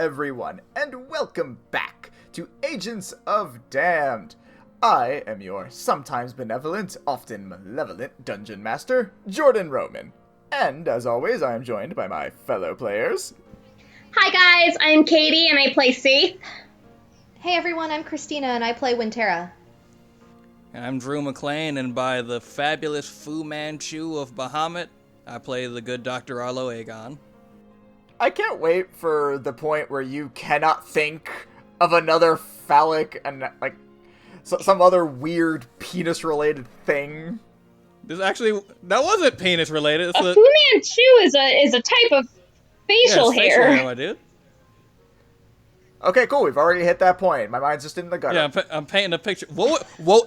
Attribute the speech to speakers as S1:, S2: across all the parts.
S1: everyone, and welcome back to Agents of Damned. I am your sometimes benevolent, often malevolent Dungeon Master, Jordan Roman. And, as always, I am joined by my fellow players.
S2: Hi guys, I'm Katie and I play Seath.
S3: Hey everyone, I'm Christina and I play Winterra.
S4: And I'm Drew McLean, and by the fabulous Fu Manchu of Bahamut, I play the good Dr. Arlo Aegon.
S1: I can't wait for the point where you cannot think of another phallic and, some other weird penis-related thing.
S4: That wasn't penis-related.
S2: A Fu Manchu is a type of facial hair.
S4: Facial hair, my dude.
S1: Okay, cool. We've already hit that point. My mind's just in the gutter.
S4: Yeah, I'm painting a picture.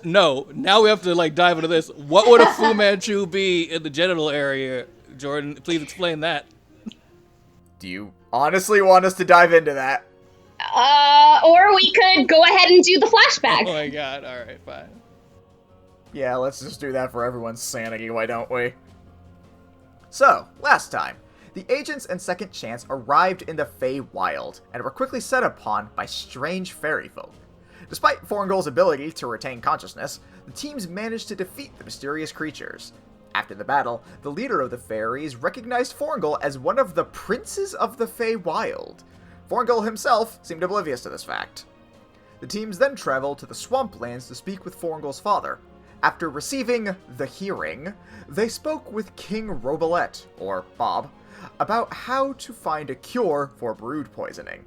S4: No. Now we have to, dive into this. What would a Fu Manchu be in the genital area? Jordan, please explain that.
S1: Do you honestly want us to dive into that?
S2: Or we could go ahead and do the flashback.
S4: Oh my god, alright, fine.
S1: Yeah, let's just do that for everyone's sanity, why don't we? So, last time, the agents and Second Chance arrived in the Feywild, and were quickly set upon by strange fairy folk. Despite Forngol's ability to retain consciousness, the teams managed to defeat the mysterious creatures. After the battle, the leader of the fairies recognized Forngol as one of the princes of the Feywild. Forngol himself seemed oblivious to this fact. The teams then traveled to the Swamplands to speak with Forngol's father. After receiving the hearing, they spoke with King Robilette, or Bob, about how to find a cure for brood poisoning.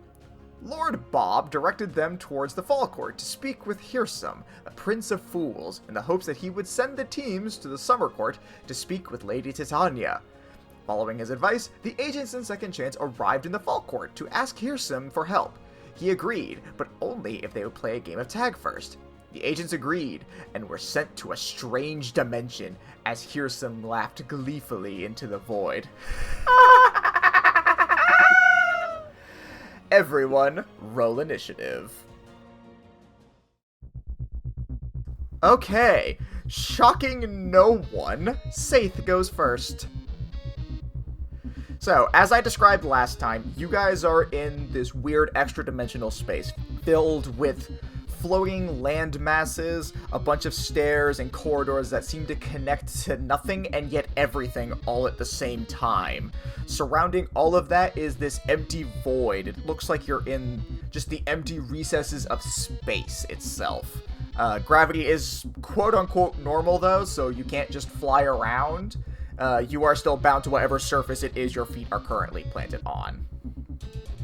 S1: Lord Bob directed them towards the Fall Court to speak with Hirsum, the Prince of Fools, in the hopes that he would send the teams to the Summer Court to speak with Lady Titania. Following his advice, the agents in Second Chance arrived in the Fall Court to ask Hirsum for help. He agreed, but only if they would play a game of tag first. The agents agreed, and were sent to a strange dimension as Hirsum laughed gleefully into the void. Everyone, roll initiative. Okay, shocking no one, Seath goes first. So, as I described last time, you guys are in this weird extra-dimensional space filled with floating land masses, a bunch of stairs and corridors that seem to connect to nothing and yet everything all at the same time. Surrounding all of that is this empty void. It looks like you're in just the empty recesses of space itself. Gravity is quote-unquote normal though, so you can't just fly around. You are still bound to whatever surface it is your feet are currently planted on.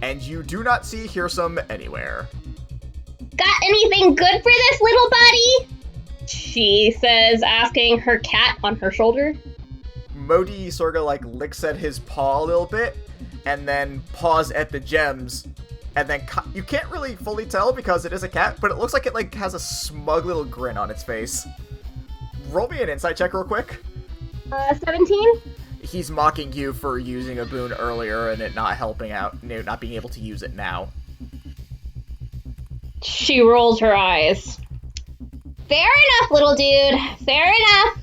S1: And you do not see Hirsum anywhere.
S2: Got anything good for this little buddy? She says, asking her cat on her shoulder.
S1: Modi sort of licks at his paw a little bit, and then paws at the gems, and then you can't really fully tell because it is a cat, but it looks like it has a smug little grin on its face. Roll me an insight check real quick.
S2: 17?
S1: He's mocking you for using a boon earlier and it not helping out, not being able to use it now.
S2: She rolls her eyes. Fair enough, little dude. Fair enough.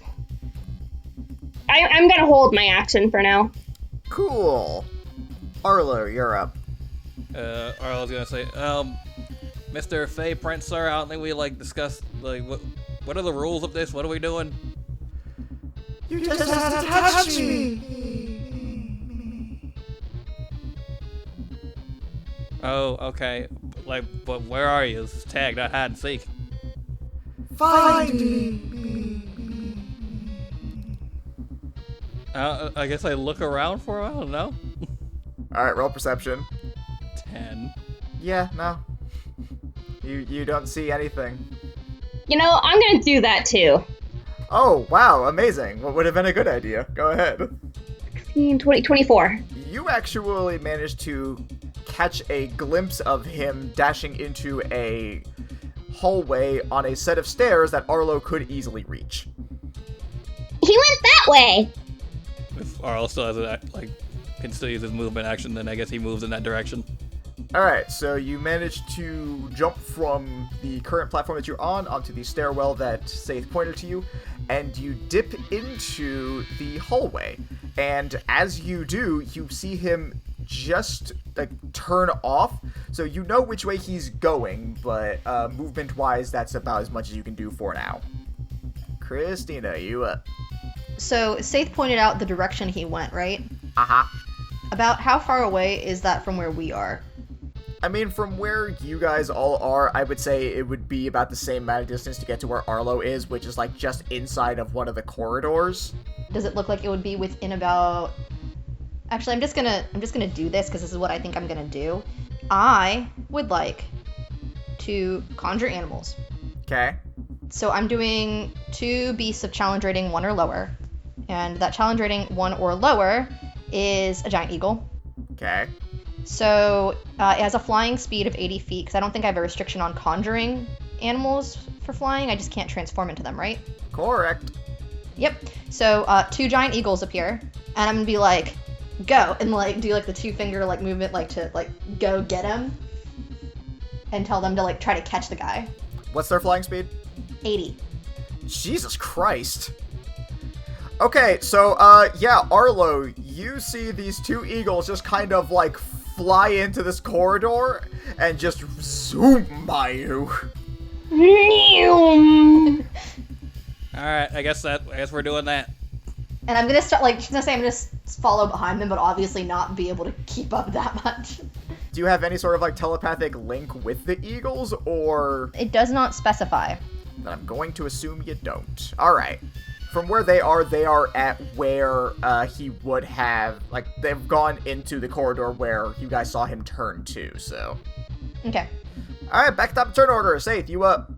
S2: I'm gonna hold my action for now.
S1: Cool. Arlo, you're up.
S4: Arlo's gonna say, Mr. Fey Prince, sir, I don't think we, discussed, what are the rules of this? What are we doing?
S1: You just have to touch me!
S4: Oh, okay. But where are you? This is tag, not hide and seek.
S1: Find me!
S4: I guess I look around for a while, no?
S1: Alright, roll perception.
S4: 10.
S1: Yeah, no. You don't see anything.
S2: You know, I'm gonna do that too.
S1: Oh, wow, amazing. What would have been a good idea? Go ahead.
S2: 16, 20, 24.
S1: You actually managed to catch a glimpse of him dashing into a hallway on a set of stairs that Arlo could easily reach.
S2: He went that way!
S4: If Arlo still has it, can still use his movement action, then I guess he moves in that direction.
S1: Alright, so you managed to jump from the current platform that you're on onto the stairwell that Seath pointed to you, and you dip into the hallway. And as you do, you see him just like turn off, so you know which way he's going, but movement-wise, that's about as much as you can do for now. Christina, you up?
S3: So Saith pointed out the direction he went, right?
S1: Uh-huh.
S3: About how far away is that from where we are?
S1: I mean, from where you guys all are, I would say it would be about the same amount of distance to get to where Arlo is, which is like just inside of one of the corridors.
S3: Does it look like it would be within about... Actually, I'm just gonna do this because this is what I think I'm gonna do. I would like to conjure animals.
S1: Okay.
S3: So I'm doing 2 beasts of challenge rating 1 or lower. And that challenge rating 1 or lower is a giant eagle.
S1: Okay.
S3: So it has a flying speed of 80 feet, because I don't think I have a restriction on conjuring animals for flying. I just can't transform into them, right?
S1: Correct.
S3: Yep. So 2 giant eagles appear, and I'm gonna be like, go, and like do like the 2-finger like movement, like to like go get him, and tell them to like try to catch the guy.
S1: What's their flying speed?
S3: 80.
S1: Jesus Christ. Okay, so, yeah, Arlo, you see these 2 eagles just kind of, like, fly into this corridor and just zoom by you.
S4: Alright, I guess we're doing that.
S3: And I'm gonna start like, she's gonna say I'm gonna follow behind them, but obviously not be able to keep up that much.
S1: Do you have any sort of, like, telepathic link with the eagles, or...
S3: It does not specify.
S1: Then I'm going to assume you don't. Alright. From where they are at where he would have, like, they've gone into the corridor where you guys saw him turn to, so.
S3: Okay.
S1: Alright, back to turn order. Saith, you up?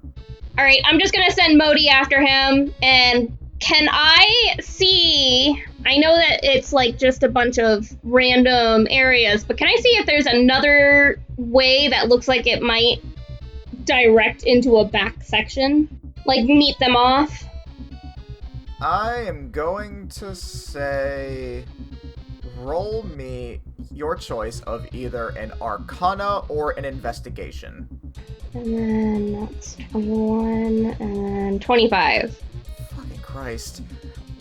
S2: Alright, I'm just gonna send Modi after him, and can I see... I know that it's, like, just a bunch of random areas, but can I see if there's another way that looks like it might direct into a back section? Like, meet them off?
S1: I am going to say, roll me your choice of either an Arcana or an Investigation.
S2: And then that's 21 and 25.
S1: Fucking Christ.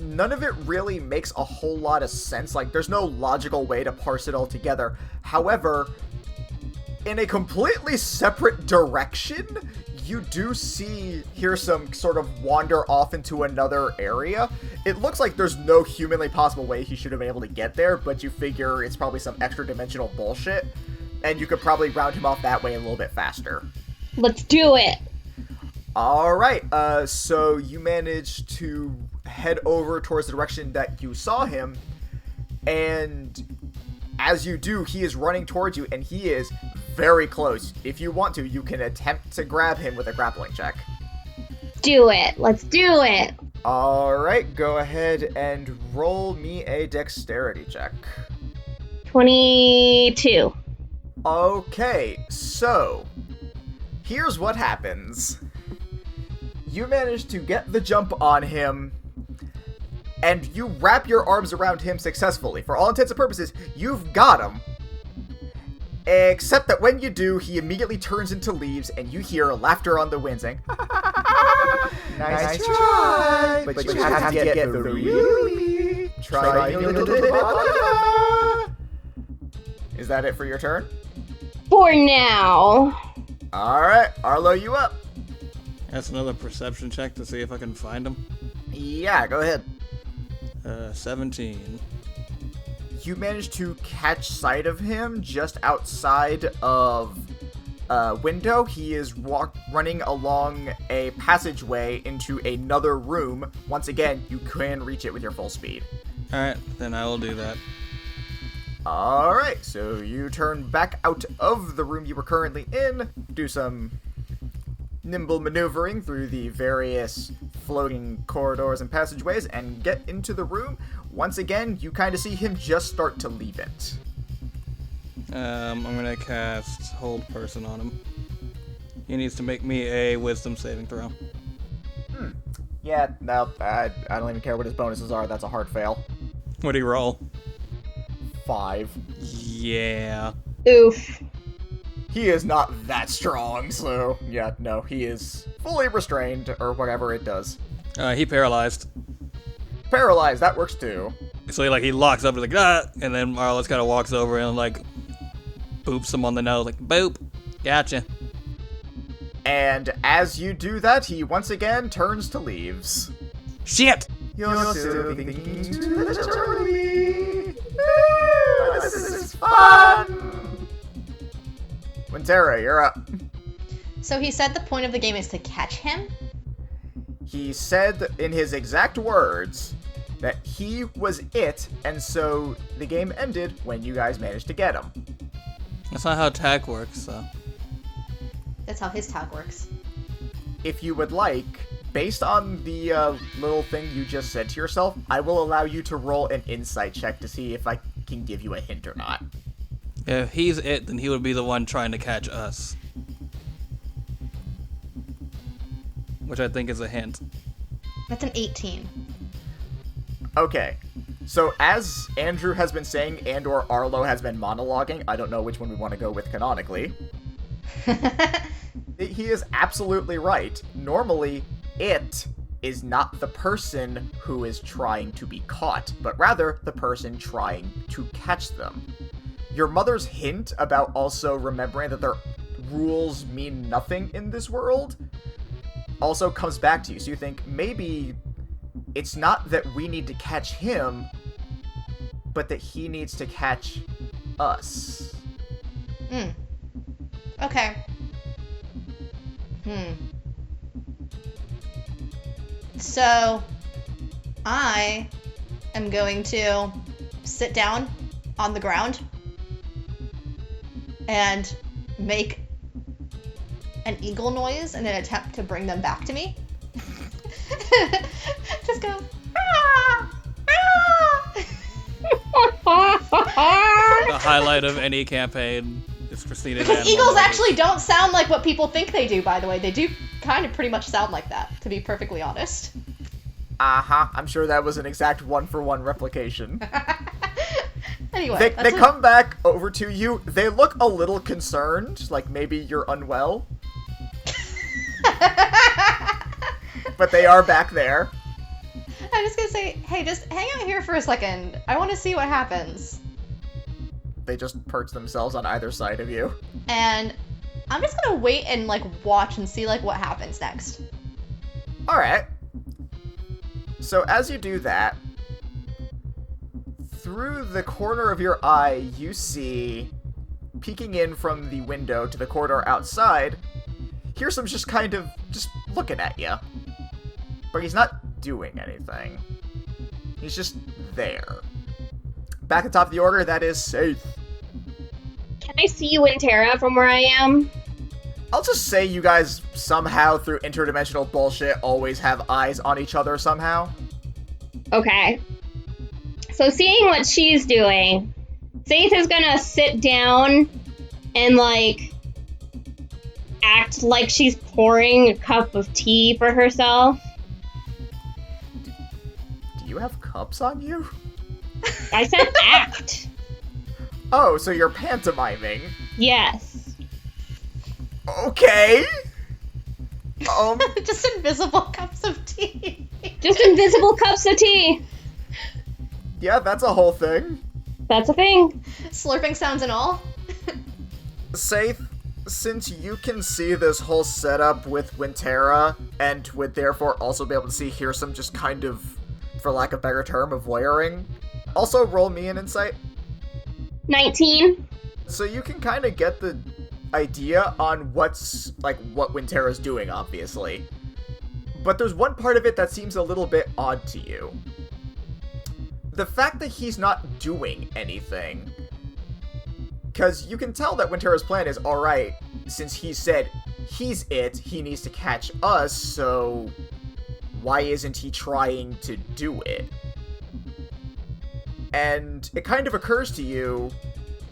S1: None of it really makes a whole lot of sense. Like, there's no logical way to parse it all together. However, in a completely separate direction, you do hear some sort of wander off into another area. It looks like there's no humanly possible way he should have been able to get there, but you figure it's probably some extra dimensional bullshit, and you could probably round him off that way a little bit faster.
S2: Let's do it!
S1: Alright, so you managed to head over towards the direction that you saw him, and as you do, he is running towards you, and he is very close. If you want to, you can attempt to grab him with a grappling check.
S2: Do it! Let's do it!
S1: Alright, go ahead and roll me a dexterity check.
S2: 22.
S1: Okay, so here's what happens. You manage to get the jump on him, and you wrap your arms around him successfully. For all intents and purposes, you've got him. Except that when you do, he immediately turns into leaves, and you hear laughter on the wind saying, nice try, but you have to get the really try a little bit. Is that it for your turn?
S2: For now.
S1: Alright, Arlo, you up.
S4: That's another perception check to see if I can find him.
S1: Yeah, go ahead.
S4: 17.
S1: You manage to catch sight of him just outside of a window. He is running along a passageway into another room. Once again, you can reach it with your full speed.
S4: Alright, then I will do that.
S1: Alright, so you turn back out of the room you were currently in, do some nimble maneuvering through the various floating corridors and passageways, and get into the room. Once again, you kind of see him just start to leave it.
S4: I'm gonna cast Hold Person on him. He needs to make me a Wisdom saving throw.
S1: Yeah, no, I don't even care what his bonuses are. That's a hard fail.
S4: What'd he roll?
S1: 5.
S4: Yeah.
S2: Oof.
S1: He is not that strong, so yeah, no, he is fully restrained, or whatever it does.
S4: He paralyzed.
S1: Paralyzed, that works too.
S4: So he locks up, like, ah, and then Marlos kind of walks over and like boops him on the nose, like, boop, gotcha.
S1: And as you do that, he once again turns to leaves.
S4: Shit!
S1: You're still thinking to me. This is fun! Wintera, you're up.
S3: So he said the point of the game is to catch him?
S1: He said in his exact words that he was it, and so the game ended when you guys managed to get him.
S4: That's not how tag works, so.
S3: That's how his tag works.
S1: If you would like, based on the little thing you just said to yourself, I will allow you to roll an insight check to see if I can give you a hint or not.
S4: If he's it, then he would be the one trying to catch us. Which I think is a hint.
S3: That's an 18.
S1: Okay. So as Andrew has been saying and or Arlo has been monologuing, I don't know which one we want to go with canonically. He is absolutely right. Normally, it is not the person who is trying to be caught, but rather the person trying to catch them. Your mother's hint about also remembering that their rules mean nothing in this world also comes back to you. So you think, maybe it's not that we need to catch him, but that he needs to catch us.
S3: Okay. So, I am going to sit down on the ground and make an eagle noise in an attempt to bring them back to me. Just go, ah, ah.
S4: The highlight of any campaign is Christina's
S3: Because
S4: animal
S3: eagles
S4: noise.
S3: actually don't sound like what people think they do, by the way. They do kind of pretty much sound like that, to be perfectly honest.
S1: I'm sure that was an exact one-for-one replication.
S3: Anyway,
S1: They come back over to you. They look a little concerned, like maybe you're unwell. But they are back there.
S3: I'm just gonna say, hey, just hang out here for a second. I want to see what happens.
S1: They just perch themselves on either side of you.
S3: And I'm just gonna wait and like watch and see like what happens next.
S1: Alright. So as you do that, through the corner of your eye, you see, peeking in from the window to the corridor outside, Hearsom's just kind of just looking at you. But he's not doing anything. He's just there. Back at the top of the order, that is Saith.
S2: Can I see Wintera from where I am?
S1: I'll just say you guys somehow, through interdimensional bullshit, always have eyes on each other somehow.
S2: Okay. So seeing what she's doing, Saith is gonna sit down and, like, act like she's pouring a cup of tea for herself.
S1: Do you have cups on you?
S2: I said act.
S1: Oh, so you're pantomiming.
S2: Yes.
S1: Okay.
S3: Just invisible cups of tea.
S2: Just invisible cups of tea.
S1: Yeah, that's a whole thing.
S2: That's a thing.
S3: Slurping sounds and all.
S1: Saith, since you can see this whole setup with Wintera, and would therefore also be able to see Hearsome just kind of, for lack of a better term, of voyeuring, also roll me an insight.
S2: 19.
S1: So you can kind of get the idea on what Wintera's doing, obviously. But there's one part of it that seems a little bit odd to you. The fact that he's not doing anything. Because you can tell that Wintera's plan is, alright, since he said he's it, he needs to catch us, so why isn't he trying to do it? And it kind of occurs to you,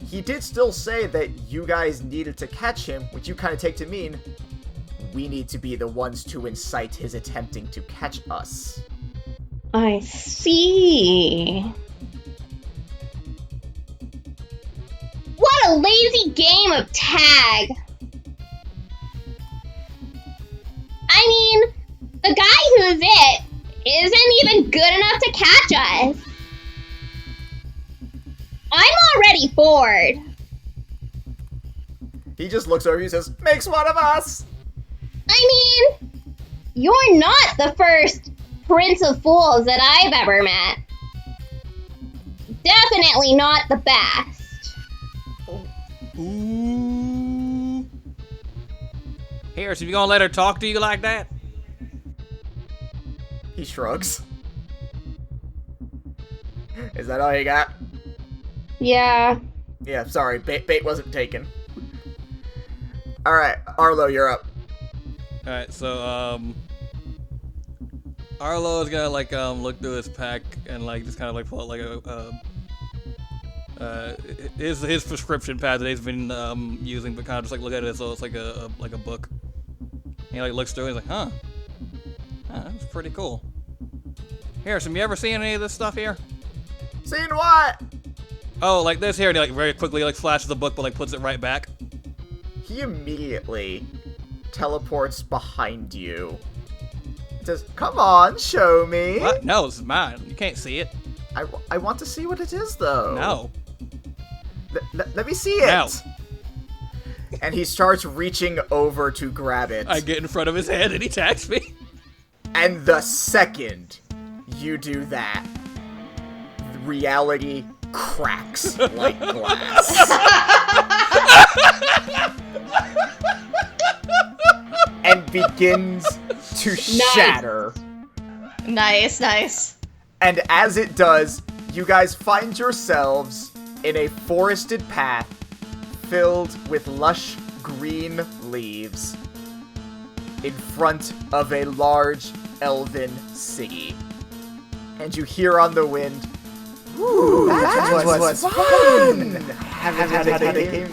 S1: he did still say that you guys needed to catch him, which you kind of take to mean, we need to be the ones to incite his attempting to catch us.
S2: I see. What a lazy game of tag! I mean, the guy who's it isn't even good enough to catch us. I'm already bored.
S1: He just looks over you and says, makes one of us!
S2: I mean, you're not the first Prince of Fools that I've ever met. Definitely not the best.
S4: Ooh. Here, so you gonna let her talk to you like that?
S1: He shrugs. Is that all you got?
S2: Yeah.
S1: Yeah, sorry, bait wasn't taken. Alright, Arlo, you're up.
S4: Alright, so, Arlo is gonna, like, look through his pack and, like, just kind of, like, pull out, like, his prescription pad that he's been, using, but kind of just, like, look at it as though it's, like, a book. He, like, looks through and he's like, huh, that's pretty cool. Here, so you ever seen any of this stuff here?
S1: Seen what?
S4: Oh, like this here, and he, like, very quickly, like, flashes the book, but, like, puts it right back.
S1: He immediately teleports behind you. Says, come on, show me.
S4: What? No, this is mine. You can't see it.
S1: I want to see what it is, though.
S4: No.
S1: Let me see it.
S4: No.
S1: And he starts reaching over to grab it.
S4: I get in front of his head and he attacks me.
S1: And the second you do that, reality cracks like glass. And begins to shatter.
S3: Nice.
S1: And as it does, you guys find yourselves in a forested path filled with lush green leaves in front of a large elven city. And you hear on the wind, ooh, that was fun! Haven't had a game in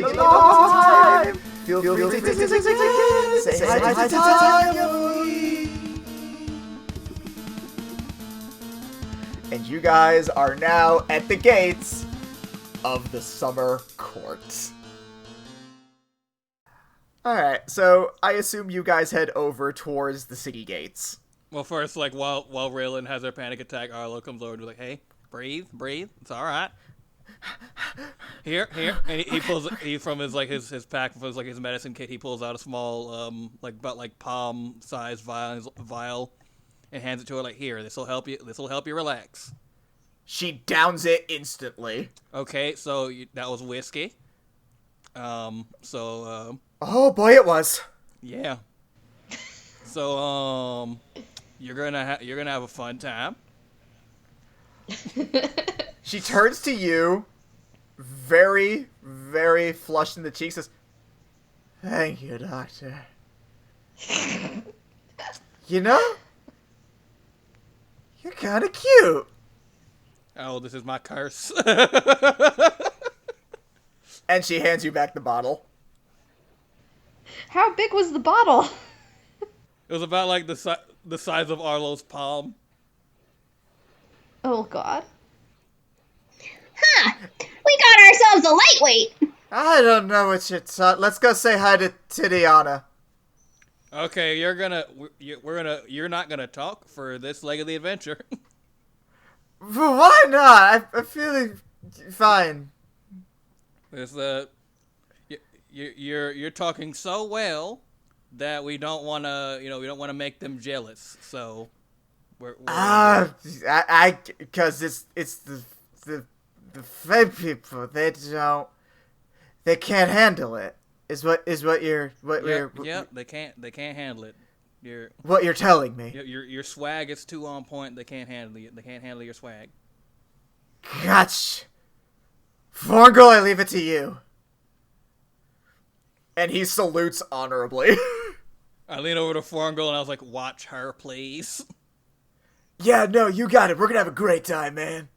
S1: a long time! Feel free to say hi to Tanya. And you guys are now at the gates of the summer court. Alright, so I assume you guys head over towards the city gates.
S4: Well, first, like, while Raylan has her panic attack, Arlo comes over and is like, hey, breathe, it's alright. Here, and he pulls from his pack, from his medicine kit, he pulls out a small, about palm-sized vial, and hands it to her like, here, this'll help you relax.
S1: She downs it instantly.
S4: Okay, so that was whiskey.
S1: Oh boy, it was.
S4: Yeah. So, you're gonna have a fun time.
S1: She turns to you, very, very flushed in the cheeks, says, thank you, Doctor. You know, you're kinda cute.
S4: Oh, this is my curse.
S1: And she hands you back the bottle.
S3: How big was the bottle?
S4: It was about, like, the size of Arlo's palm.
S3: Oh, God.
S2: Huh. We got ourselves a lightweight.
S1: I don't know what you're talking. Let's go say hi to Tidiana.
S4: Okay, you're not gonna talk for this leg of the adventure.
S1: Why not? I'm feeling fine.
S4: There's you're talking so well that we don't want to make them jealous. So
S1: because it's the Fey people, they can't handle it.
S4: Yep, they can't handle it.
S1: What you're telling me.
S4: Your swag is too on point. They can't handle it. They can't handle your swag.
S1: Gotcha. Forgirl, I leave it to you. And he salutes honorably.
S4: I lean over to Forgirl and I was like, watch her, please.
S1: Yeah, no, you got it. We're gonna have a great time, man.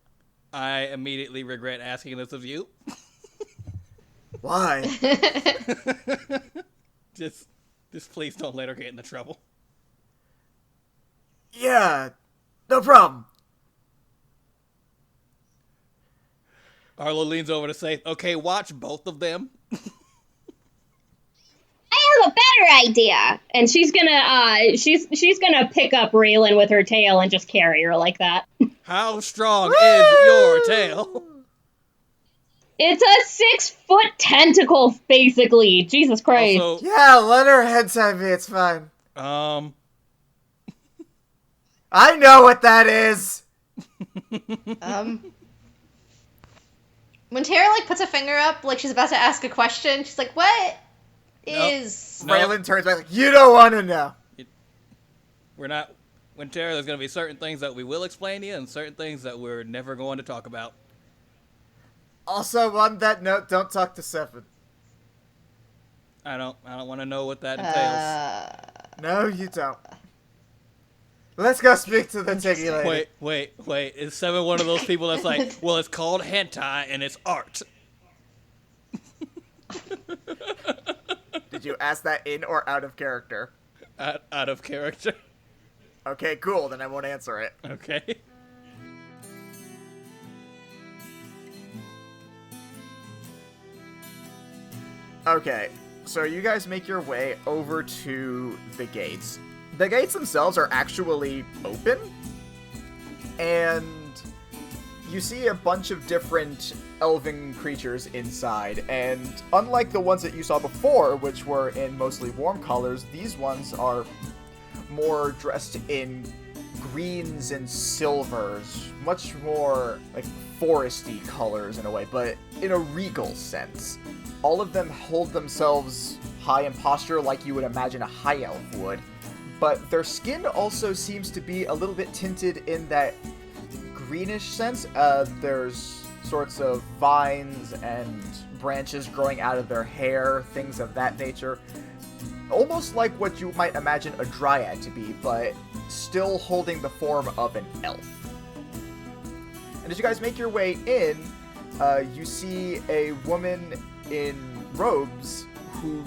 S4: I immediately regret asking this of you.
S1: Why?
S4: Just please don't let her get into trouble.
S1: Yeah, no problem.
S4: Arlo leans over to say, okay, watch both of them.
S2: I have a better idea. And she's gonna pick up Raylan with her tail and just carry her like that.
S4: How strong is your tail?
S2: It's a 6-foot tentacle, basically. Jesus Christ.
S4: Also,
S1: Yeah, let her hentai me, it's fine. I know what that is!
S3: When Tara, like, puts a finger up, like, she's about to ask a question, she's like, what is...
S4: Nope.
S1: Raylan turns back like, you don't want to know.
S4: we're not. Winter, there's going to be certain things that we will explain to you and certain things that we're never going to talk about.
S1: Also, on that note, don't talk to Seven.
S4: I don't want to know what that entails.
S1: No, you don't. Let's go speak to the Tiggy lady.
S4: Wait. Is Seven one of those people that's like, well, it's called hentai and it's art?
S1: Did you ask that in or out of character?
S4: Out of character.
S1: Okay, cool, then I won't answer it.
S4: Okay.
S1: Okay, so you guys make your way over to the gates. The gates themselves are actually open, and you see a bunch of different elven creatures inside, and unlike the ones that you saw before, which were in mostly warm colors, these ones are more dressed in greens and silvers, much more like foresty colors in a way, but in a regal sense. All of them hold themselves high in posture like you would imagine a high elf would, but their skin also seems to be a little bit tinted in that greenish sense. There's sorts of vines and branches growing out of their hair, things of that nature. Almost like what you might imagine a dryad to be, but still holding the form of an elf. And as you guys make your way in, you see a woman in robes who...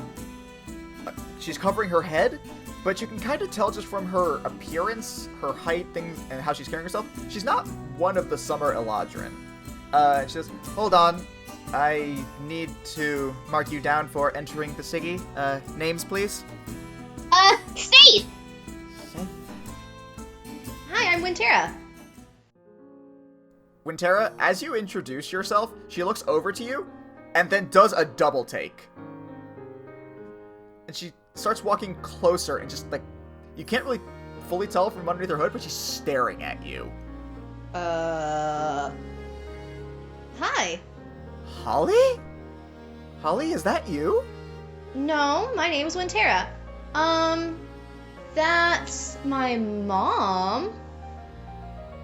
S1: she's covering her head, but you can kind of tell just from her appearance, her height, things, and how she's carrying herself, she's not one of the Summer Eladrin. She says, hold on, I need to mark you down for entering the Siggy. Names, please?
S2: Steve!
S3: Hi, I'm Wintera.
S1: Wintera, as you introduce yourself, she looks over to you, and then does a double take. And she starts walking closer, and just, like, you can't really fully tell from underneath her hood, but she's staring at you.
S3: Hi.
S1: Holly? Holly, is that you?
S3: No, my name's Wintera. That's my mom.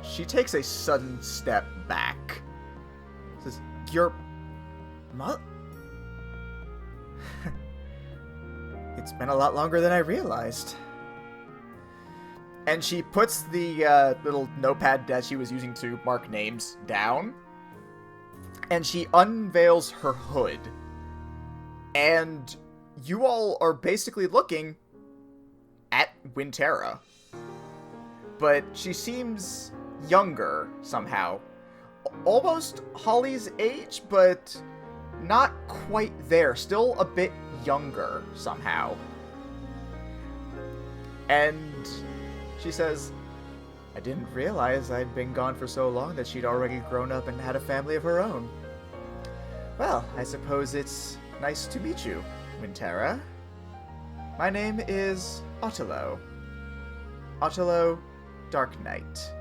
S1: She takes a sudden step back. Says, your mother? It's been a lot longer than I realized. And she puts the little notepad that she was using to mark names down, and she unveils her hood. And you all are basically looking at Wintera. But she seems younger somehow. Almost Holly's age, but not quite there. Still a bit younger somehow. And she says, I didn't realize I'd been gone for so long that she'd already grown up and had a family of her own. Well, I suppose it's nice to meet you, Wintera. My name is Otelo. Otelo Dark Knight.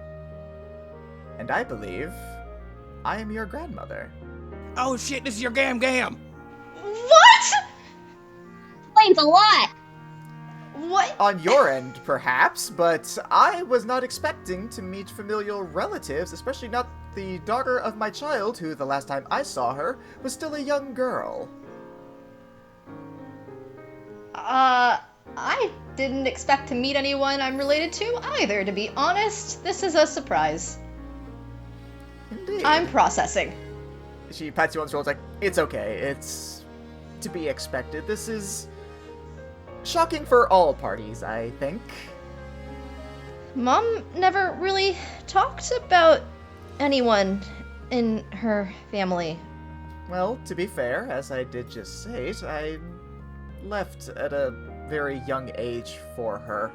S1: And I believe I am your grandmother.
S4: Oh shit, this is your Gam Gam!
S3: What?
S2: Explains a lot.
S3: What?
S1: On your end, perhaps, but I was not expecting to meet familial relatives, especially not the daughter of my child, who the last time I saw her was still a young girl.
S3: I didn't expect to meet anyone I'm related to either, to be honest. This is a surprise.
S1: Indeed.
S3: I'm processing.
S1: She pats you on the shoulder, like, it's okay, it's to be expected. This is shocking for all parties, I think.
S3: Mom never really talked about anyone in her family.
S1: Well, to be fair, as I did just say, I left at a very young age for her.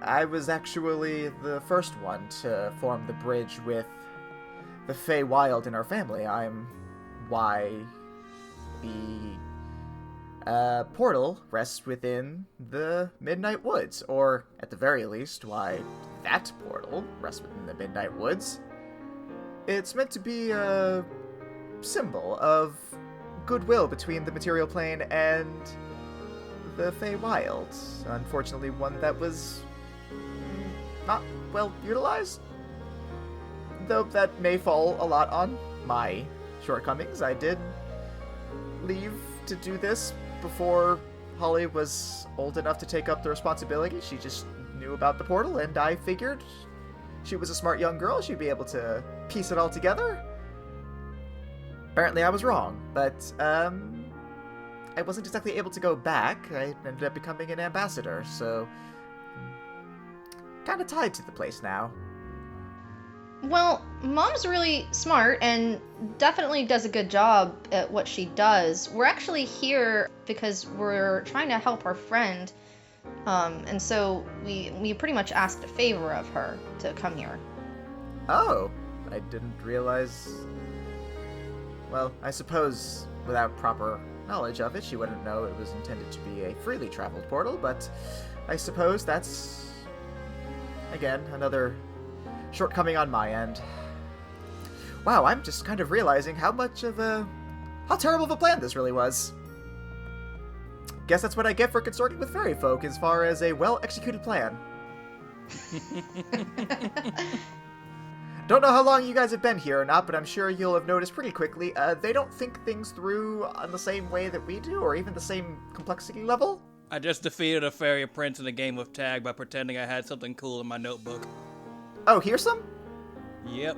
S1: I was actually the first one to form the bridge with the Feywild in our family. I'm why the portal rests within the Midnight Woods, or at the very least, why that portal rests within the Midnight Woods. It's meant to be a symbol of goodwill between the material plane and the Feywild. Unfortunately, one that was not well utilized. Though that may fall a lot on my shortcomings. I did leave to do this before Holly was old enough to take up the responsibility. She just knew about the portal, and I figured she was a smart young girl. She'd be able to piece it all together. Apparently I was wrong, but I wasn't exactly able to go back. I ended up becoming an ambassador, so kind of tied to the place now.
S3: Well, Mom's really smart and definitely does a good job at what she does. We're actually here because we're trying to help our friend, and so we pretty much asked a favor of her to come here.
S1: Oh, I didn't realize... Well, I suppose without proper knowledge of it, she wouldn't know it was intended to be a freely traveled portal, but I suppose that's, again, another shortcoming on my end. Wow, I'm just kind of realizing how terrible of a plan this really was. Guess that's what I get for consorting with fairy folk as far as a well-executed plan. Don't know how long you guys have been here or not, but I'm sure you'll have noticed pretty quickly, they don't think things through on the same way that we do, or even the same complexity level.
S4: I just defeated a fairy prince in a game of tag by pretending I had something cool in my notebook.
S1: Oh, here's some?
S4: Yep.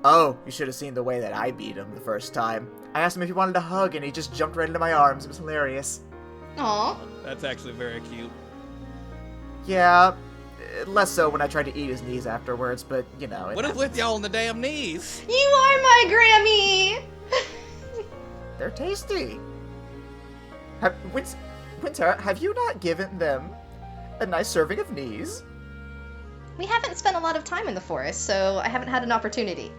S1: Oh, you should have seen the way that I beat him the first time. I asked him if he wanted a hug, and he just jumped right into my arms. It was hilarious.
S3: Aw.
S4: That's actually very cute.
S1: Yeah, less so when I tried to eat his knees afterwards, but, you know, it
S4: What is
S1: happens.
S4: with y'all on the damn knees?
S3: You are my Grammy!
S1: They're tasty. Winter, have you not given them a nice serving of knees?
S3: We haven't spent a lot of time in the forest, so I haven't had an opportunity.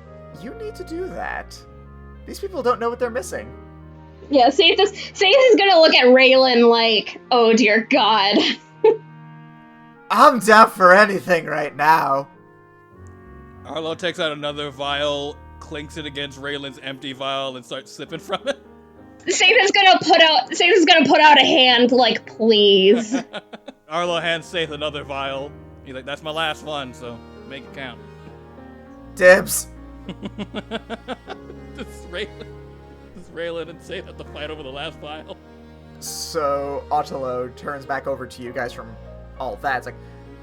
S1: You need to do that. These people don't know what they're missing.
S2: Yeah, Saith is gonna look at Raylan like, oh dear god.
S1: I'm down for anything right now.
S4: Arlo takes out another vial, clinks it against Raylan's empty vial, and starts sipping from it.
S2: Saith is gonna put out a hand like, please.
S4: Arlo hands Saith another vial. He's like, that's my last one, so make it count.
S1: Dibs.
S4: This Raylan and Saith have to fight over the last vial.
S1: So, Otelo turns back over to you guys from all that. It's like,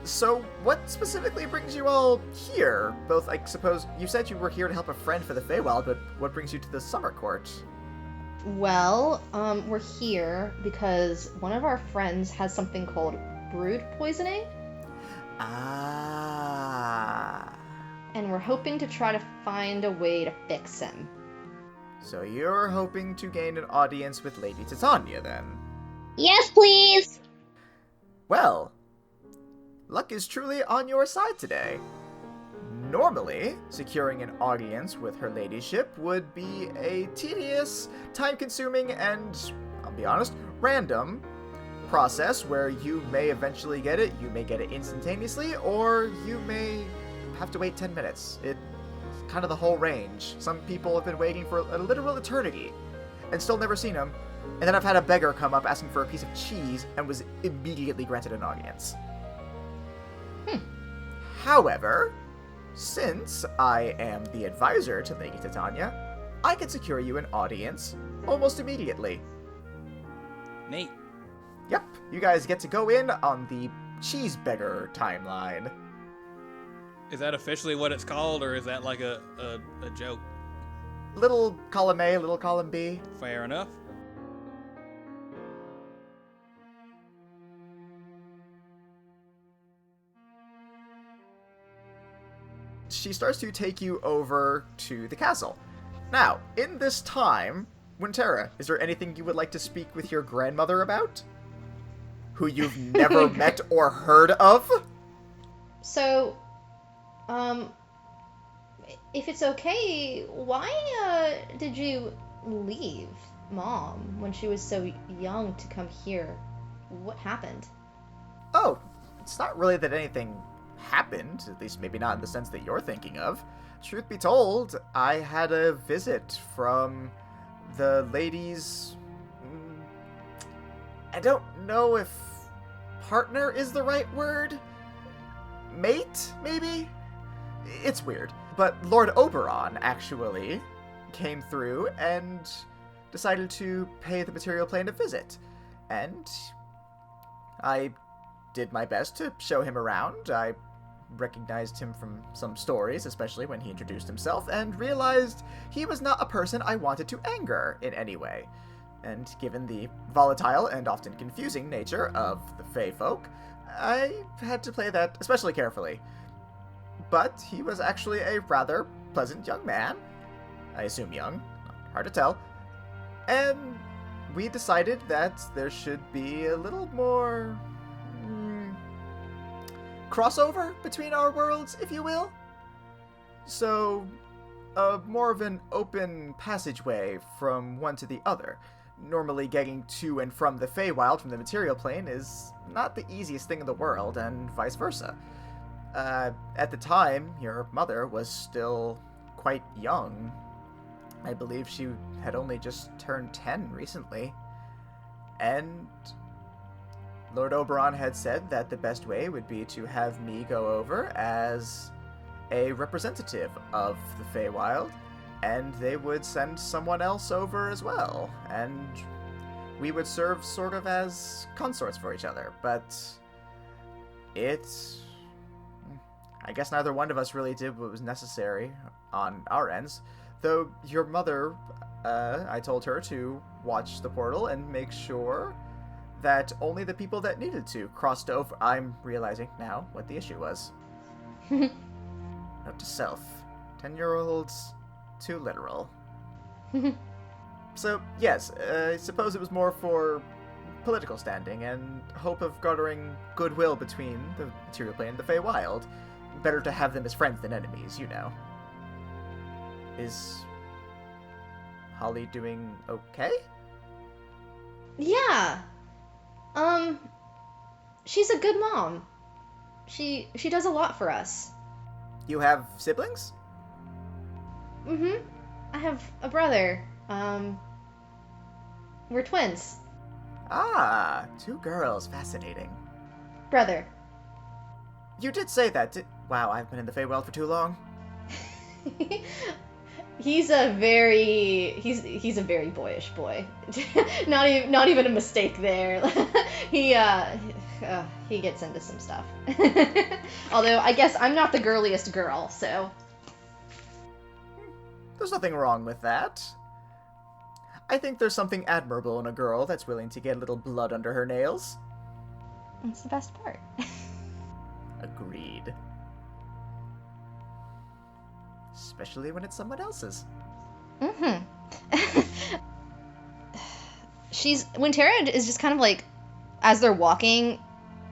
S1: so what specifically brings you all here? Both, I suppose, you said you were here to help a friend for the Feywild, but what brings you to the Summer Court?
S3: Well, we're here because one of our friends has something called brood poisoning,
S1: Ah.
S3: and we're hoping to try to find a way to fix him.
S1: So you're hoping to gain an audience with Lady Titania, then?
S2: Yes, please.
S1: Well, luck is truly on your side today. Normally, securing an audience with her ladyship would be a tedious, time-consuming, and, I'll be honest, random process where you may eventually get it, you may get it instantaneously, or you may have to wait 10 minutes. It's kind of the whole range. Some people have been waiting for a literal eternity and still never seen him, and then I've had a beggar come up asking for a piece of cheese and was immediately granted an audience. However, since I am the advisor to Lady Titania, I can secure you an audience almost immediately.
S4: Neat.
S1: Yep, you guys get to go in on the cheese beggar timeline.
S4: Is that officially what it's called, or is that like a joke?
S1: Little column A, little column B.
S4: Fair enough.
S1: She starts to take you over to the castle. Now, in this time, Wintera, is there anything you would like to speak with your grandmother about? Who you've never met or heard of?
S3: So, if it's okay, why did you leave Mom when she was so young to come here? What happened?
S1: Oh, it's not really that anything happened, at least maybe not in the sense that you're thinking of. Truth be told, I had a visit from the lady's... I don't know if partner is the right word? Mate, maybe? It's weird. But Lord Oberon, actually, came through and decided to pay the material plane a visit. And I did my best to show him around. I recognized him from some stories, especially when he introduced himself, and realized he was not a person I wanted to anger in any way. And given the volatile and often confusing nature of the Fey folk, I had to play that especially carefully. But he was actually a rather pleasant young man. I assume young, hard to tell. And we decided that there should be a little more crossover between our worlds, if you will. So, more of an open passageway from one to the other. Normally getting to and from the Feywild from the material plane is not the easiest thing in the world, and vice versa. At the time, your mother was still quite young. I believe she had only just turned 10 recently. And Lord Oberon had said that the best way would be to have me go over as a representative of the Feywild, and they would send someone else over as well, and we would serve sort of as consorts for each other. But I guess neither one of us really did what was necessary on our ends, though your mother, I told her to watch the portal and make sure that only the people that needed to crossed over. I'm realizing now what the issue was. Note to self, 10-year-olds, too literal. So, yes, I suppose it was more for political standing and hope of garnering goodwill between the material plane and the Feywild. Better to have them as friends than enemies, you know. Is Holly doing okay?
S3: Yeah. She's a good mom. She does a lot for us.
S1: You have siblings?
S3: Mm-hmm. I have a brother. We're twins.
S1: Ah, 2 girls. Fascinating.
S3: Brother.
S1: You did say that. Wow, I've been in the Feywild for too long.
S3: He's a very boyish boy. not even a mistake there. He gets into some stuff. Although I guess I'm not the girliest girl, so
S1: There's nothing wrong with that. I think there's something admirable in a girl that's willing to get a little blood under her nails.
S3: that's the best part.
S1: Agreed. Especially when it's someone else's.
S3: Mm-hmm. When Tara is just kind of like, as they're walking,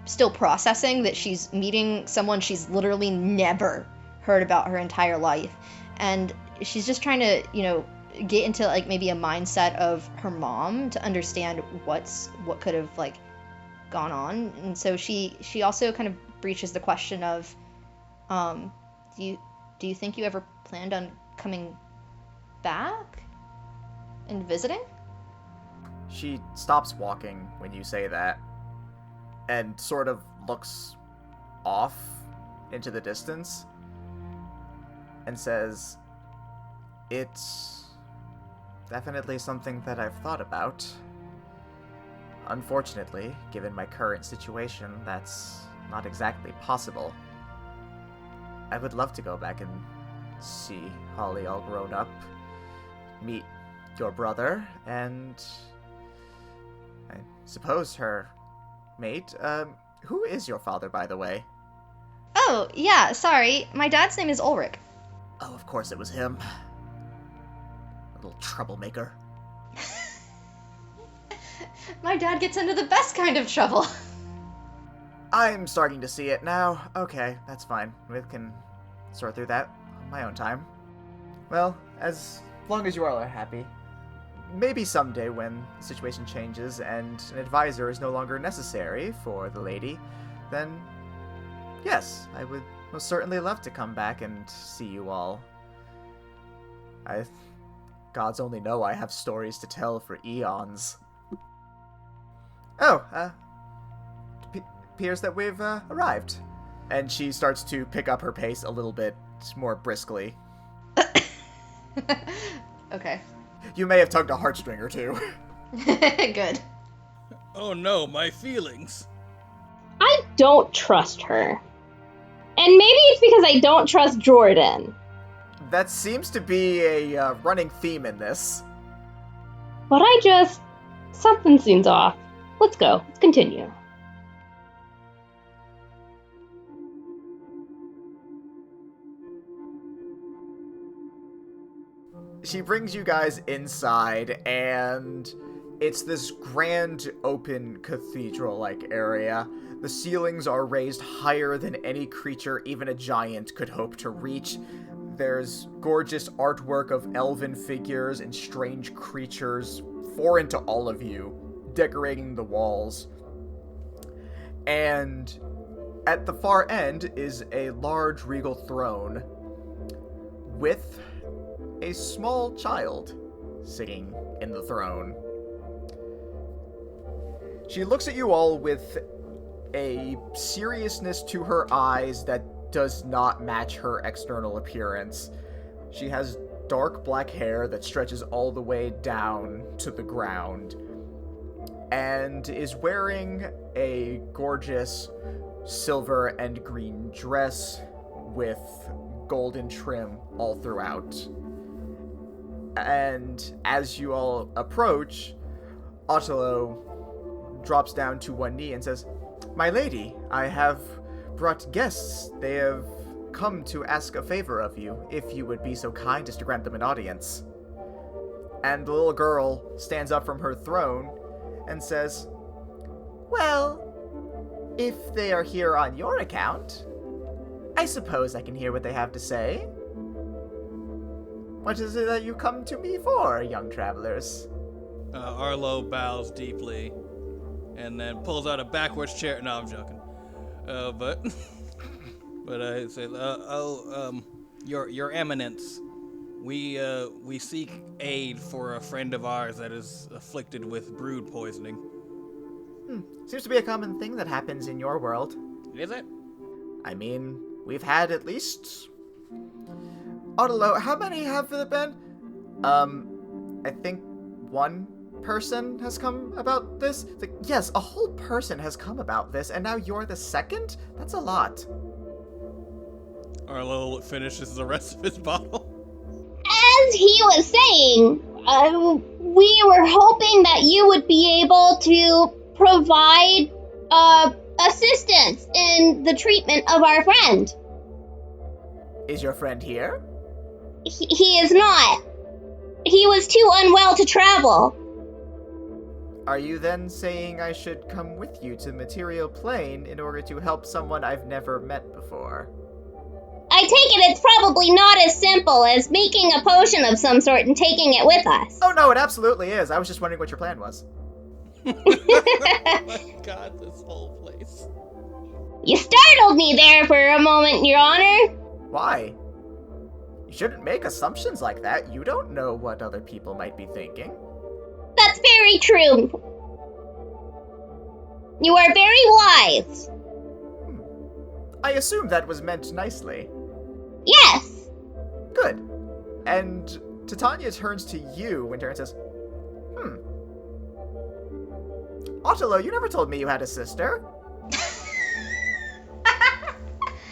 S3: still processing that she's meeting someone she's literally never heard about her entire life. And she's just trying to, get into like maybe a mindset of her mom to understand what could have like gone on. And so she also kind of breaches the question of, do you think you ever planned on coming back and visiting?
S1: She stops walking when you say that, and sort of looks off into the distance, and says, "It's definitely something that I've thought about. Unfortunately, given my current situation, that's not exactly possible. I would love to go back and see Holly all grown up, meet your brother, and I suppose her mate. Who is your father, by the way?"
S3: Oh, yeah, sorry. My dad's name is Ulrich.
S1: Oh, of course it was him. A little troublemaker.
S3: My dad gets into the best kind of trouble.
S1: I'm starting to see it now. Okay, that's fine. We can sort through that on my own time. Well, as long as you all are happy, maybe someday when the situation changes and an advisor is no longer necessary for the lady, then yes, I would most certainly love to come back and see you all. Gods only know I have stories to tell for eons. Oh, appears that we've arrived. And she starts to pick up her pace a little bit more briskly.
S3: Okay.
S1: You may have tugged a heartstring or two.
S3: Good.
S4: Oh no, my feelings.
S2: I don't trust her. And maybe it's because I don't trust Jordan.
S1: That seems to be a running theme in this.
S2: But something seems off. Let's go. Let's continue.
S1: She brings you guys inside, and it's this grand open cathedral-like area. The ceilings are raised higher than any creature even a giant could hope to reach. There's gorgeous artwork of elven figures and strange creatures, foreign to all of you, decorating the walls. And at the far end is a large regal throne with a small child sitting in the throne. She looks at you all with a seriousness to her eyes that does not match her external appearance. She has dark black hair that stretches all the way down to the ground, and is wearing a gorgeous silver and green dress with golden trim all throughout. And as you all approach, Otelo drops down to one knee and says, "My lady, I have brought guests. They have come to ask a favor of you, if you would be so kind as to grant them an audience." And the little girl stands up from her throne and says, "Well, if they are here on your account, I suppose I can hear what they have to say. What is it that you come to me for, young travelers?"
S4: Arlo bows deeply, and then pulls out a backwards chair. No, I'm joking. But I say, Your Eminence, we seek aid for a friend of ours that is afflicted with brood poisoning.
S1: Seems to be a common thing that happens in your world.
S4: Is it?
S1: I mean, we've had at least... Otelo, how many have there been? I think one person has come about this. It's like, yes, a whole person has come about this, and now you're the second? That's a lot.
S4: Arlo finishes the rest of his bottle.
S2: As he was saying, we were hoping that you would be able to provide assistance in the treatment of our friend.
S1: Is your friend here?
S2: He is not. He was too unwell to travel.
S1: Are you then saying I should come with you to the material plane in order to help someone I've never met before?
S2: I take it it's probably not as simple as making a potion of some sort and taking it with us.
S1: Oh no, it absolutely is. I was just wondering what your plan was.
S4: Oh my god, this whole place.
S2: You startled me there for a moment, Your Honor.
S1: Why? You shouldn't make assumptions like that. You don't know what other people might be thinking.
S2: That's very true. You are very wise.
S1: I assume that was meant nicely.
S2: Yes.
S1: Good. And Titania turns to you and says, Otelo, you never told me you had a sister.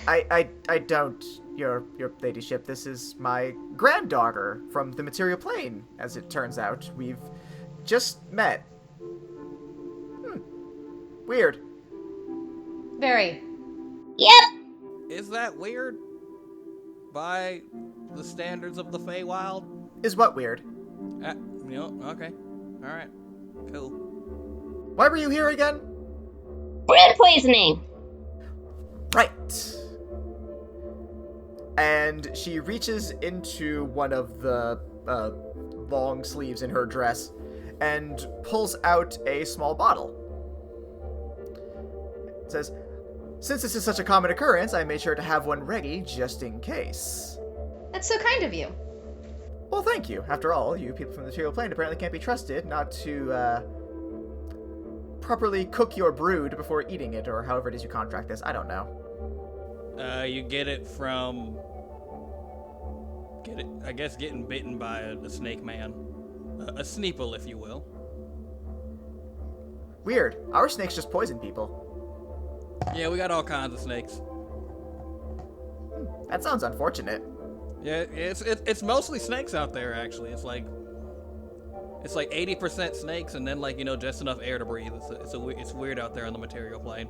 S1: I don't, your ladyship. This is my granddaughter from the material plane, as it turns out. We've just met. Weird.
S3: Very.
S2: Yep.
S4: Is that weird? By the standards of the Feywild?
S1: Is what weird?
S4: Okay. Alright. Cool.
S1: Why were you here again?
S2: Brood poisoning.
S1: Right. And she reaches into one of the long sleeves in her dress and pulls out a small bottle. It says, "Since this is such a common occurrence, I made sure to have one ready just in case."
S3: That's so kind of you.
S1: Well, thank you. After all, you people from the material plane apparently can't be trusted not to, properly cook your brood before eating it, or however it is you contract this. I don't know.
S4: You get it from... getting bitten by a snake man. A sneeple, if you will.
S1: Weird. Our snakes just poison people.
S4: Yeah, we got all kinds of snakes.
S1: That sounds unfortunate.
S4: Yeah, it's mostly snakes out there, actually. It's like 80% snakes, and then just enough air to breathe. It's weird out there on the material plane.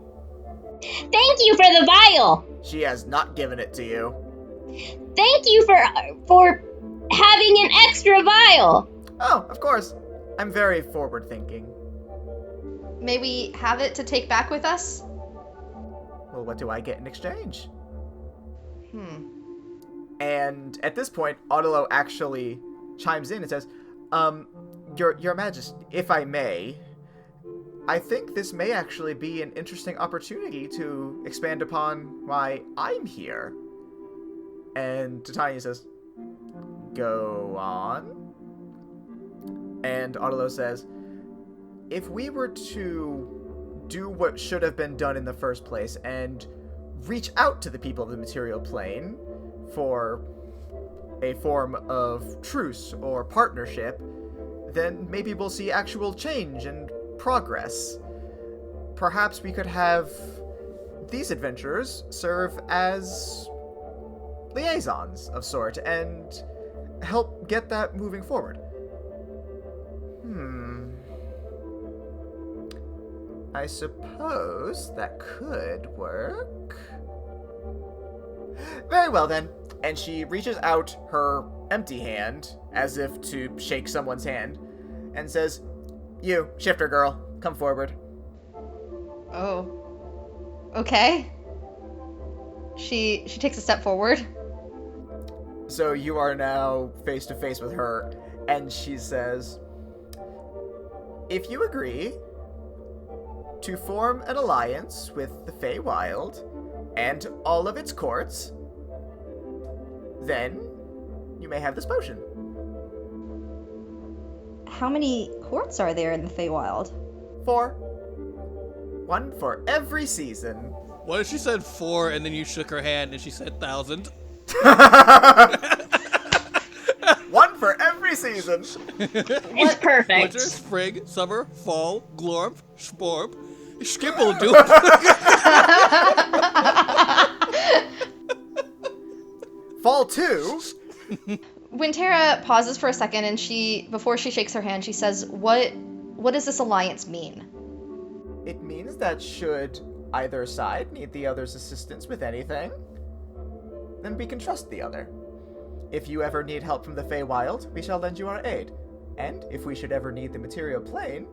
S2: Thank you for the vial.
S1: She has not given it to you.
S2: Thank you for having an extra vial.
S1: Oh, of course. I'm very forward-thinking.
S3: May we have it to take back with us?
S1: Well, what do I get in exchange?
S3: Hmm.
S1: And at this point, Autolo actually chimes in and says, Your Majesty, if I may, I think this may actually be an interesting opportunity to expand upon why I'm here. And Titania says, "Go on." And Autolo says, "If we were to do what should have been done in the first place and reach out to the people of the material plane for a form of truce or partnership, then maybe we'll see actual change and progress. Perhaps we could have these adventurers serve as liaisons of sort and help get that moving forward." I suppose that could work. Very well then. And she reaches out her empty hand, as if to shake someone's hand, and says, "You, shifter girl, come forward."
S3: Oh. Okay. She takes a step forward.
S1: So you are now face to face with her, and she says, "If you agree to form an alliance with the Feywild and all of its courts, then you may have this potion."
S3: How many courts are there in the Feywild?
S1: 4. One for every season.
S4: What if she said 4 and then you shook her hand and she said 1,000?
S1: One for every season.
S2: It's perfect.
S4: Winter, spring, summer, fall, glorp, sporp, skipple, do
S1: Fall 2.
S3: Wintera pauses for a second, and before she shakes her hand, she says, What does this alliance mean?"
S1: It means that should either side need the other's assistance with anything, then we can trust the other. If you ever need help from the Feywild, we shall lend you our aid. And if we should ever need the material plane,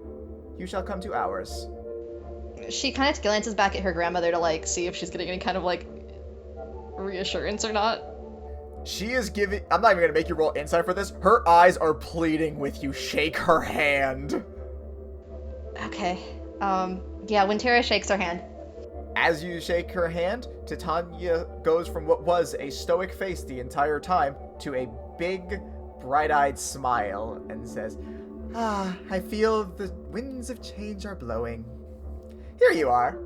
S1: you shall come to ours.
S3: She kind of glances back at her grandmother to, see if she's getting any kind of, reassurance or not.
S1: She is giving... I'm not even going to make you roll insight for this. Her eyes are pleading with you. Shake her hand.
S3: Okay. Yeah, Wintera shakes her hand.
S1: As you shake her hand, Titania goes from what was a stoic face the entire time to a big, bright-eyed smile and says, I feel the winds of change are blowing. Here you are.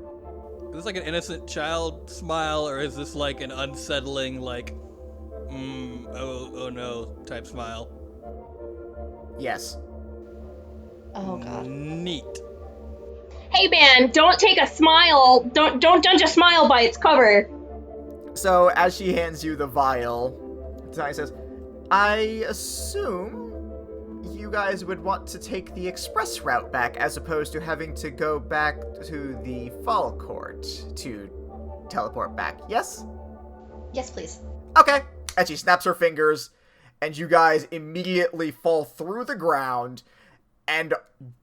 S4: Is this like an innocent child smile, or is this like an unsettling, oh no type smile?
S1: Yes.
S3: Oh, God.
S4: Neat.
S2: Hey man, don't take a smile. Don't judge a smile by its cover.
S1: So as she hands you the vial, Titania says, I assume you guys would want to take the express route back as opposed to having to go back to the Fall Court to teleport back, yes?
S3: Yes, please.
S1: Okay. And she snaps her fingers, and you guys immediately fall through the ground and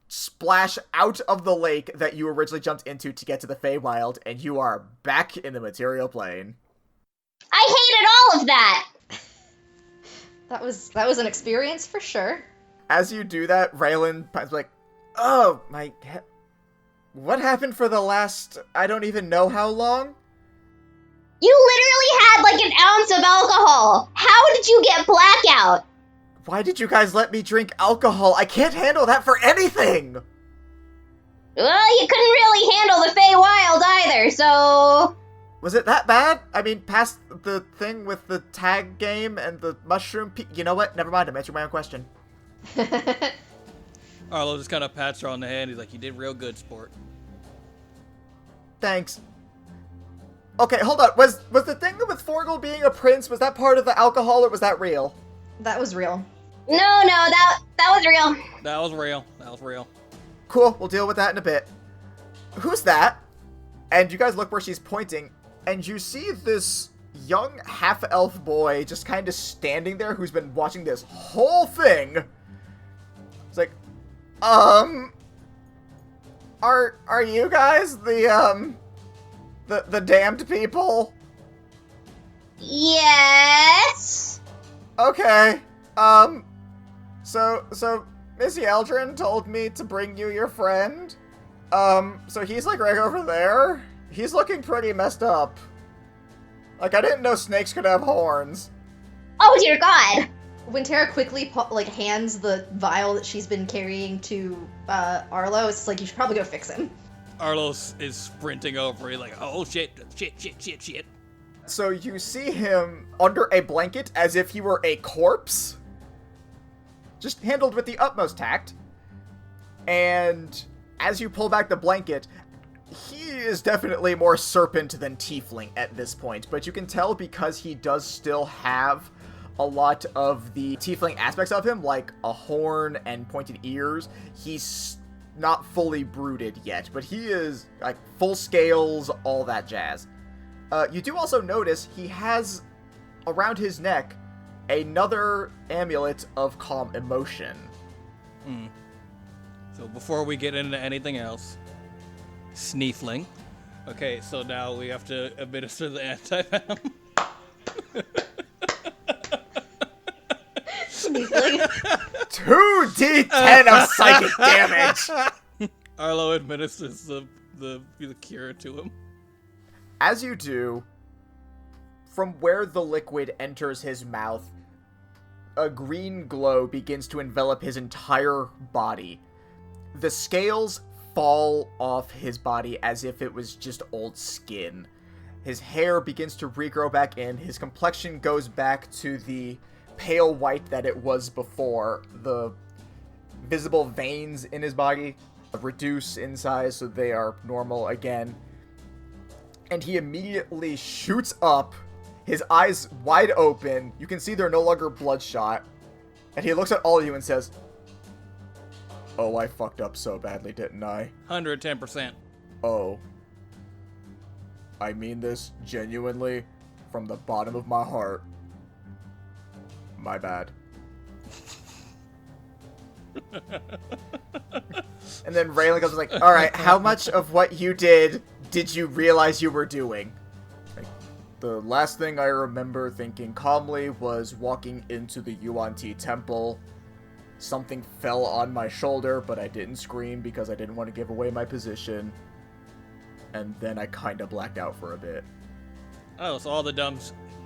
S1: splash out of the lake that you originally jumped into to get to the Feywild, and you are back in the material plane.
S2: I hated all of that.
S3: That was an experience for sure.
S1: As you do that, Raylan is like, oh, what happened for the last, I don't even know how long?
S2: You literally had like an ounce of alcohol. How did you get blackout?
S1: Why did you guys let me drink alcohol? I can't handle that for anything!
S2: Well, you couldn't really handle the Feywild either, so...
S1: Was it that bad? I mean, past the thing with the tag game and the mushroom you know what? Never mind, I'm answering my own question.
S4: Arlo just kind of pats her on the hand. He's like, you did real good, sport.
S1: Thanks. Okay, hold on. Was the thing with Forgel being a prince, was that part of the alcohol or was that real?
S3: That was real.
S2: No, that was real.
S4: That was real. That was real.
S1: Cool, we'll deal with that in a bit. Who's that? And you guys look where she's pointing, and you see this young half-elf boy just kind of standing there who's been watching this whole thing. It's like, are you guys the damned people?
S2: Yes.
S1: Okay, so Missy Eldrin told me to bring you your friend. So he's like right over there. He's looking pretty messed up. Like, I didn't know snakes could have horns.
S2: Oh dear God.
S3: When Tara quickly hands the vial that she's been carrying to Arlo, it's like, you should probably go fix him.
S4: Arlo is sprinting over. He's like, oh shit.
S1: So you see him under a blanket as if he were a corpse. Just handled with the utmost tact. And as you pull back the blanket, he is definitely more serpent than tiefling at this point. But you can tell because he does still have a lot of the tiefling aspects of him, like a horn and pointed ears. He's not fully brooded yet, but he is like full scales, all that jazz. You do also notice he has around his neck another amulet of calm emotion.
S4: So before we get into anything else, Sneefling. Okay, so now we have to administer the anti-venom.
S3: Sneefling.
S1: 2d10 of psychic damage!
S4: Arlo administers the cure to him.
S1: As you do, from where the liquid enters his mouth, a green glow begins to envelop his entire body. The scales fall off his body as if it was just old skin. His hair begins to regrow back in. His complexion goes back to the pale white that it was before. The visible veins in his body reduce in size so they are normal again. And he immediately shoots up, his eyes wide open. You can see they're no longer bloodshot. And he looks at all of you and says, "Oh, I fucked up so badly, didn't I?
S4: 110%.
S1: Oh. I mean this genuinely from the bottom of my heart. My bad." And then Raylan goes like, "Alright, how much of what you did you realize you were doing?" Like, the last thing I remember thinking calmly was walking into the Yuan-Ti temple. Something fell on my shoulder, but I didn't scream because I didn't want to give away my position. And then I kind of blacked out for a bit.
S4: Oh, so all the dumb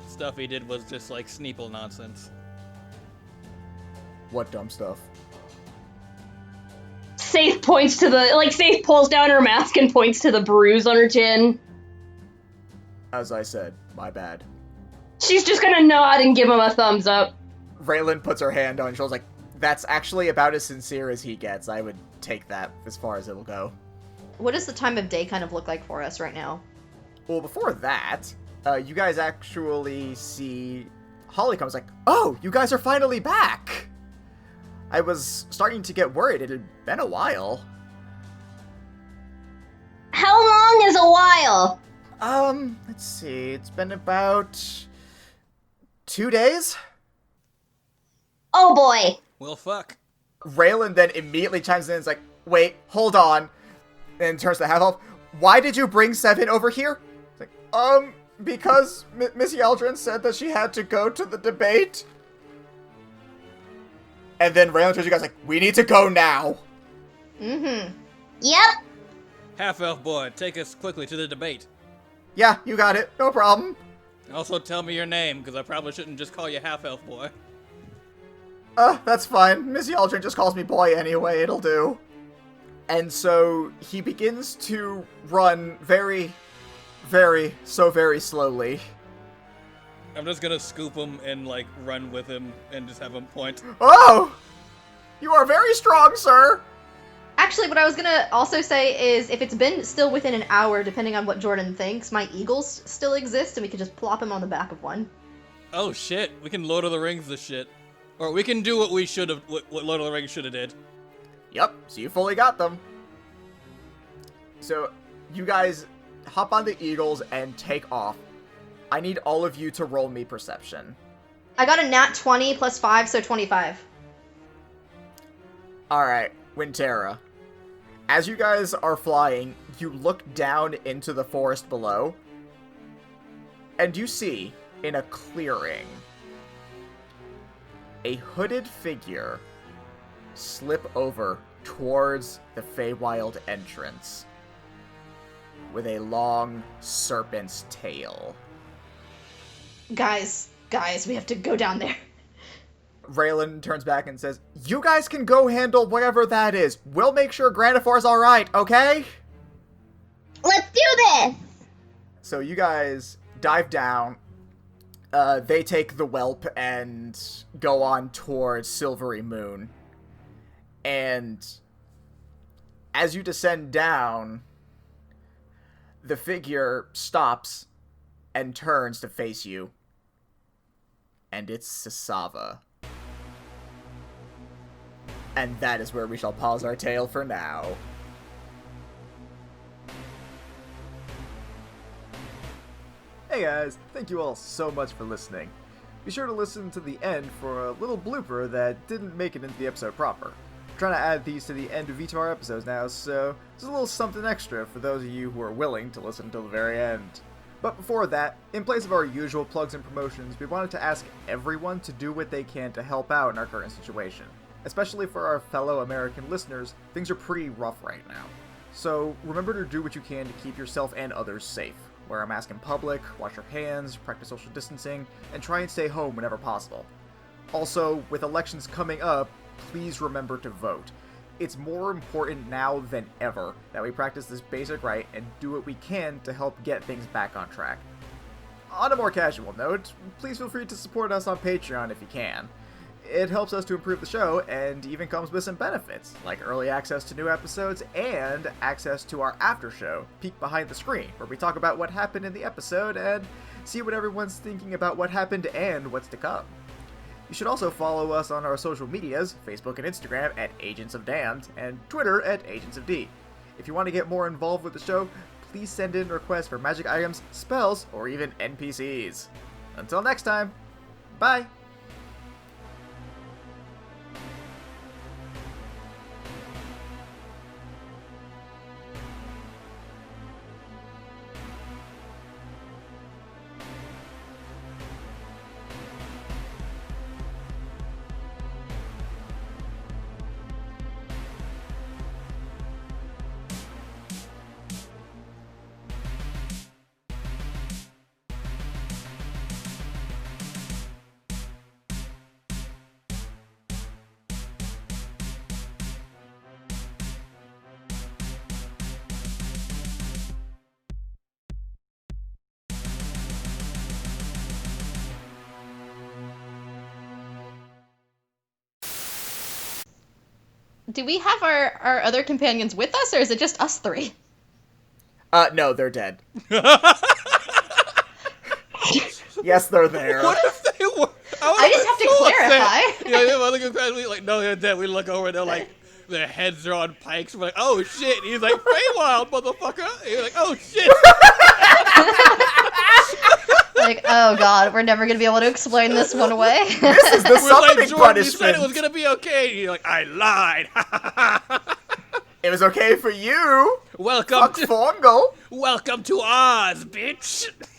S4: stuff he did was just like Sneeple nonsense.
S1: What dumb stuff?
S2: Safe points to Safe pulls down her mask and points to the bruise on her chin.
S1: As I said, my bad.
S2: She's just gonna nod and give him a thumbs up.
S1: Raylan puts her hand on his shoulder like, "That's actually about as sincere as he gets. I would take that as far as it'll go."
S3: What does the time of day kind of look like for us right now?
S1: Well, before that, you guys actually see Holly comes like, "Oh, you guys are finally back!" I was starting to get worried. It had been a while.
S2: How long is a while?
S1: Let's see. It's been about 2 days?
S2: Oh boy.
S4: Well, fuck.
S1: Raylan then immediately chimes in and is like, "Wait, hold on." And turns to half-elf. "Why did you bring Seven over here?" It's like, because Missy Eldrin said that she had to go to the debate. And then Raylan turns to you guys like, we need to go now.
S3: Mm-hmm.
S2: Yep.
S4: Half-elf boy, take us quickly to the debate.
S1: Yeah, you got it. No problem.
S4: Also tell me your name, because I probably shouldn't just call you half-elf boy.
S1: That's fine. Miss Yaldrin just calls me boy anyway. It'll do. And so he begins to run very, very slowly.
S4: I'm just gonna scoop him and, like, run with him and just have him point.
S1: Oh! You are very strong, sir!
S3: Actually, what I was gonna also say is, if it's been still within an hour, depending on what Jordan thinks, my eagles still exist, and we could just plop him on the back of one.
S4: Oh shit, we can Lord of the Rings this shit. Or we can do what we should have, what Lord of the Rings should have did.
S1: Yep, so you fully got them. So, you guys hop on the eagles and take off. I need all of you to roll me perception.
S3: I got a nat 20 plus 5, so 25.
S1: Alright, Wintera. As you guys are flying, you look down into the forest below, and you see, in a clearing, a hooded figure slip over towards the Feywild entrance with a long serpent's tail.
S3: Guys, we have to go down there.
S1: Raylan turns back and says, you guys can go handle whatever that is. We'll make sure Granifor's alright, okay?
S2: Let's do this!
S1: So you guys dive down. They take the whelp and go on towards Silvery Moon. And as you descend down, the figure stops and turns to face you. And it's Sasava. And that is where we shall pause our tale for now. Hey guys, thank you all so much for listening. Be sure to listen to the end for a little blooper that didn't make it into the episode proper. I'm trying to add these to the end of each of our episodes now, so there's a little something extra for those of you who are willing to listen until the very end. But before that, in place of our usual plugs and promotions, we wanted to ask everyone to do what they can to help out in our current situation. Especially for our fellow American listeners, things are pretty rough right now. So remember to do what you can to keep yourself and others safe. Wear a mask in public, wash your hands, practice social distancing, and try and stay home whenever possible. Also, with elections coming up, please remember to vote. It's more important now than ever that we practice this basic right and do what we can to help get things back on track. On a more casual note, please feel free to support us on Patreon if you can. It helps us to improve the show and even comes with some benefits, like early access to new episodes and access to our after show, Peek Behind the Screen, where we talk about what happened in the episode and see what everyone's thinking about what happened and what's to come. You should also follow us on our social medias, Facebook and Instagram at Agents of Damned, and Twitter at Agents of D. If you want to get more involved with the show, please send in requests for magic items, spells, or even NPCs. Until next time, bye!
S3: Do we have our other companions with us, or is it just us three?
S1: No, they're dead. Yes, they're there.
S4: What if they were?
S3: I just have to clarify.
S4: Yeah, yeah, other companions, like, no, they're dead. We look over and they're like, their heads are on pikes. We're like, oh shit. He's like, Feywild, motherfucker. He's like, oh shit.
S3: Like, oh god, we're never gonna be able to explain this one away.
S1: This is the
S4: We're
S1: summoning
S4: like, Jordan, you said
S1: punishment.
S4: it was gonna be okay. And you're like, I lied.
S1: It was okay for you.
S4: Welcome
S1: Fuck
S4: to
S1: Fongle.
S4: Welcome to Oz, bitch.